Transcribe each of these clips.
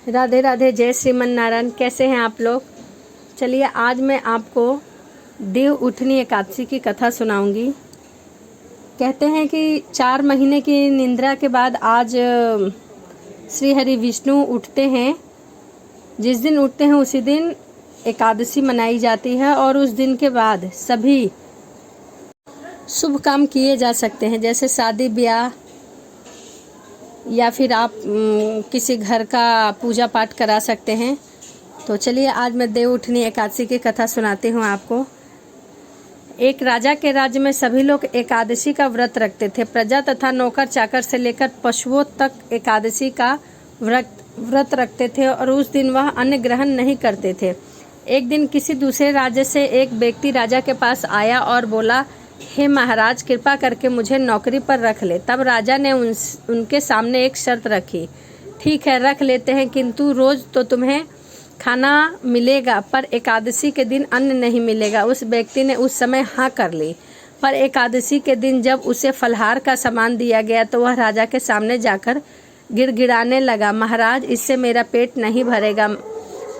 राधे राधे, जय श्रीमन नारायण। कैसे हैं आप लोग? चलिए आज मैं आपको देव उठनी एकादशी की कथा सुनाऊंगी। कहते हैं कि 4 महीने की निद्रा के बाद आज श्री हरि विष्णु उठते हैं। जिस दिन उठते हैं उसी दिन एकादशी मनाई जाती है और उस दिन के बाद सभी शुभ काम किए जा सकते हैं, जैसे शादी ब्याह या फिर आप किसी घर का पूजा पाठ करा सकते हैं। तो चलिए आज मैं देव उठनी एकादशी की कथा सुनाती हूँ आपको। एक राजा के राज्य में सभी लोग एकादशी का व्रत रखते थे। प्रजा तथा नौकर चाकर से लेकर पशुओं तक एकादशी का व्रत रखते थे और उस दिन वह अन्न ग्रहण नहीं करते थे। एक दिन किसी दूसरे राज्य से एक व्यक्ति राजा के पास आया और बोला, हे महाराज, कृपा करके मुझे नौकरी पर रख ले। तब राजा ने उनके सामने एक शर्त रखी। ठीक है, रख लेते हैं, किंतु रोज तो तुम्हें खाना मिलेगा, पर एकादशी के दिन अन्न नहीं मिलेगा। उस व्यक्ति ने उस समय हाँ कर ली, पर एकादशी के दिन जब उसे फलहार का सामान दिया गया तो वह राजा के सामने जाकर गिड़गिड़ाने लगा, महाराज, इससे मेरा पेट नहीं भरेगा,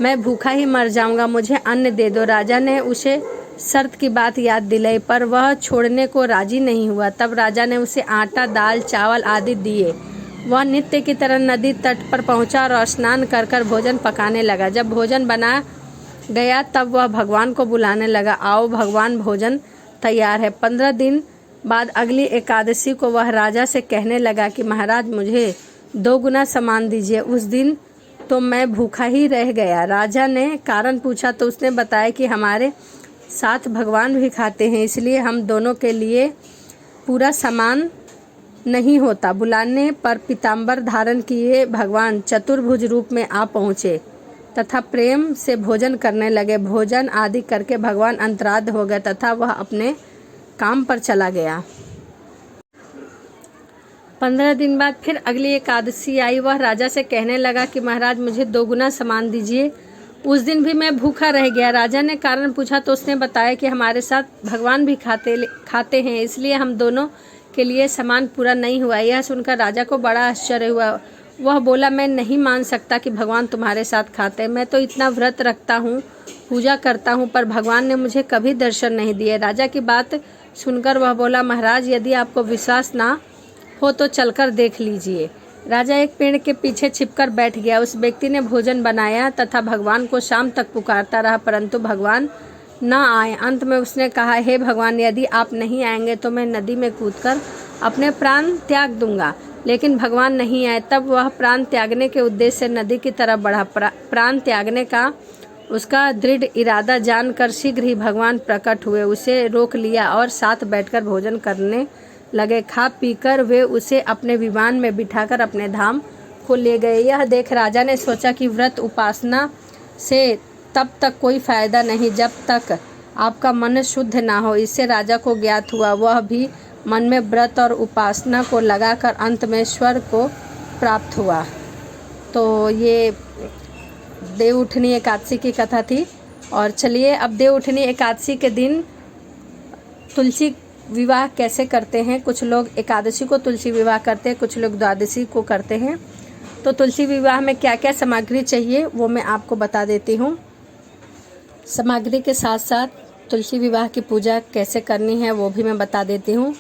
मैं भूखा ही मर जाऊंगा, मुझे अन्न दे दो। राजा ने उसे शर्त की बात याद दिलाई, पर वह छोड़ने को राजी नहीं हुआ। तब राजा ने उसे आटा, दाल, चावल आदि दिए। वह नित्य की तरह नदी तट पर पहुंचा और स्नान कर कर भोजन पकाने लगा। जब भोजन बना गया तब वह भगवान को बुलाने लगा, आओ भगवान, भोजन तैयार है। 15 दिन बाद अगली एकादशी को वह राजा से कहने लगा कि महाराज, मुझे 2 गुना सामान दीजिए। उस दिन तो मैं भूखा ही रह गया। राजा ने कारण पूछा तो उसने बताया कि हमारे साथ भगवान भी खाते हैं, इसलिए हम दोनों के लिए पूरा सामान नहीं होता। बुलाने पर पीताम्बर धारण किए भगवान चतुर्भुज रूप में आ पहुँचे तथा प्रेम से भोजन करने लगे। भोजन आदि करके भगवान अंतराध हो गए तथा वह अपने काम पर चला गया। 15 दिन बाद फिर अगली एकादशी आई। वह राजा से कहने लगा कि महाराज, मुझे 2 गुना सामान दीजिए। उस दिन भी मैं भूखा रह गया। राजा ने कारण पूछा तो उसने बताया कि हमारे साथ भगवान भी खाते हैं, इसलिए हम दोनों के लिए सामान पूरा नहीं हुआ। यह सुनकर राजा को बड़ा आश्चर्य हुआ। वह बोला, मैं नहीं मान सकता कि भगवान तुम्हारे साथ खाते हैं। मैं तो इतना व्रत रखता हूँ, पूजा करता हूँ, पर भगवान ने मुझे कभी दर्शन नहीं दिए। राजा की बात सुनकर वह बोला, महाराज, यदि आपको विश्वास ना हो तो चलकर देख लीजिए। राजा एक पेड़ के पीछे छिपकर बैठ गया। उस व्यक्ति ने भोजन बनाया तथा भगवान को शाम तक पुकारता रहा, परंतु भगवान न आए। अंत में उसने कहा, हे भगवान, यदि आप नहीं आएंगे तो मैं नदी में कूदकर अपने प्राण त्याग दूंगा। लेकिन भगवान नहीं आए। तब वह प्राण त्यागने के उद्देश्य से नदी की तरफ बढ़ा। प्राण त्यागने का उसका दृढ़ इरादा जानकर शीघ्र ही भगवान प्रकट हुए, उसे रोक लिया और साथ बैठकर भोजन करने लगे। खा पीकर वे उसे अपने विमान में बिठाकर अपने धाम को ले गए। यह देख राजा ने सोचा कि व्रत उपासना से तब तक कोई फायदा नहीं जब तक आपका मन शुद्ध ना हो। इससे राजा को ज्ञात हुआ। वह भी मन में व्रत और उपासना को लगाकर अंत में स्वर्ग को प्राप्त हुआ। तो ये देव उठनी एकादशी की कथा थी। और चलिए अब देव उठनी एकादशी के दिन तुलसी विवाह कैसे करते हैं। कुछ लोग एकादशी को तुलसी विवाह करते हैं, कुछ लोग द्वादशी को करते हैं। तो तुलसी विवाह में क्या क्या सामग्री चाहिए वो मैं आपको बता देती हूँ। सामग्री के साथ साथ तुलसी विवाह की पूजा कैसे करनी है वो भी मैं बता देती हूँ।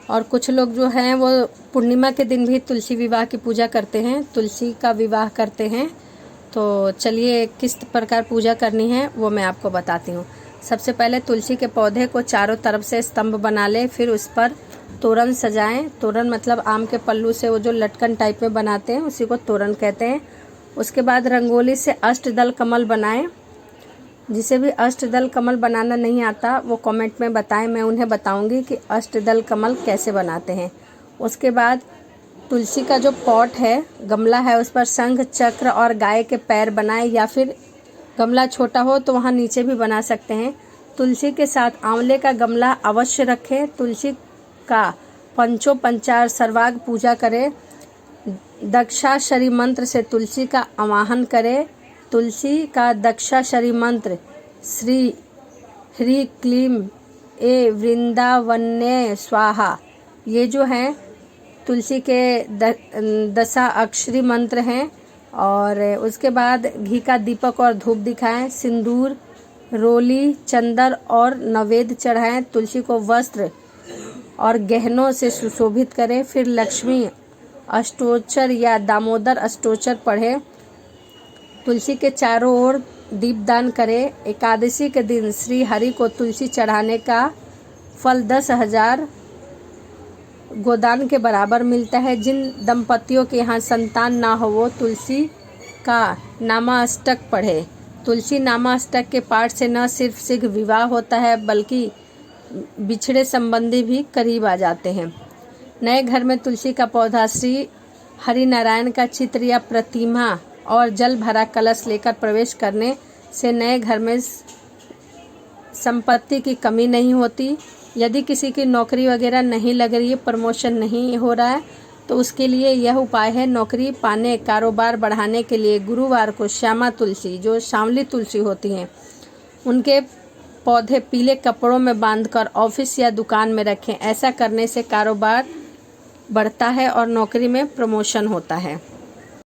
और कुछ लोग जो हैं वो पूर्णिमा के दिन भी तुलसी विवाह की पूजा करते हैं, तुलसी का विवाह करते हैं। तो चलिए किस प्रकार पूजा करनी है वो मैं आपको बताती हूँ। सबसे पहले तुलसी के पौधे को चारों तरफ से स्तंभ बना लें, फिर उस पर तोरण सजाएं। तोरण मतलब आम के पल्लू से वो जो लटकन टाइप में बनाते हैं उसी को तोरण कहते हैं। उसके बाद रंगोली से अष्टदल कमल बनाएं। जिसे भी अष्टदल कमल बनाना नहीं आता वो कमेंट में बताएं, मैं उन्हें बताऊंगी कि अष्टदल कमल कैसे बनाते हैं। उसके बाद तुलसी का जो पॉट है, गमला है, उस पर शंख, चक्र और गाय के पैर बनाएं, या फिर गमला छोटा हो तो वहाँ नीचे भी बना सकते हैं। तुलसी के साथ आंवले का गमला अवश्य रखें। तुलसी का पंचोपचार सर्वांग पूजा करें। दक्षाक्षरी मंत्र से तुलसी का आवाहन करें। तुलसी का दक्षाक्षरी मंत्र श्री ह्री क्लीम ए वृंदावन्य स्वाहा, ये जो है तुलसी के 10 अक्षरी मंत्र हैं और उसके बाद घी का दीपक और धूप दिखाएं, सिंदूर, रोली, चंदन और नवेद चढ़ाएं, तुलसी को वस्त्र और गहनों से सुशोभित करें। फिर लक्ष्मी अष्टोच्चर या दामोदर अष्टोच्चर पढ़ें। तुलसी के चारों ओर दीपदान करें। एकादशी के दिन श्री हरि को तुलसी चढ़ाने का फल 10,000 गोदान के बराबर मिलता है। जिन दंपतियों के यहाँ संतान ना हो वो तुलसी का नामाष्टक पढ़े। तुलसी नामाष्टक के पाठ से न सिर्फ शीघ्र विवाह होता है बल्कि बिछड़े संबंधी भी करीब आ जाते हैं। नए घर में तुलसी का पौधा श्री हरि नारायण का चित्र या प्रतिमा और जल भरा कलश लेकर प्रवेश करने से नए घर में संपत्ति की कमी नहीं होती। यदि किसी की नौकरी वगैरह नहीं लग रही है, प्रमोशन नहीं हो रहा है, तो उसके लिए यह उपाय है। नौकरी पाने, कारोबार बढ़ाने के लिए गुरुवार को श्यामा तुलसी, जो सांवली तुलसी होती हैं, उनके पौधे पीले कपड़ों में बांधकर ऑफिस या दुकान में रखें। ऐसा करने से कारोबार बढ़ता है और नौकरी में प्रमोशन होता है।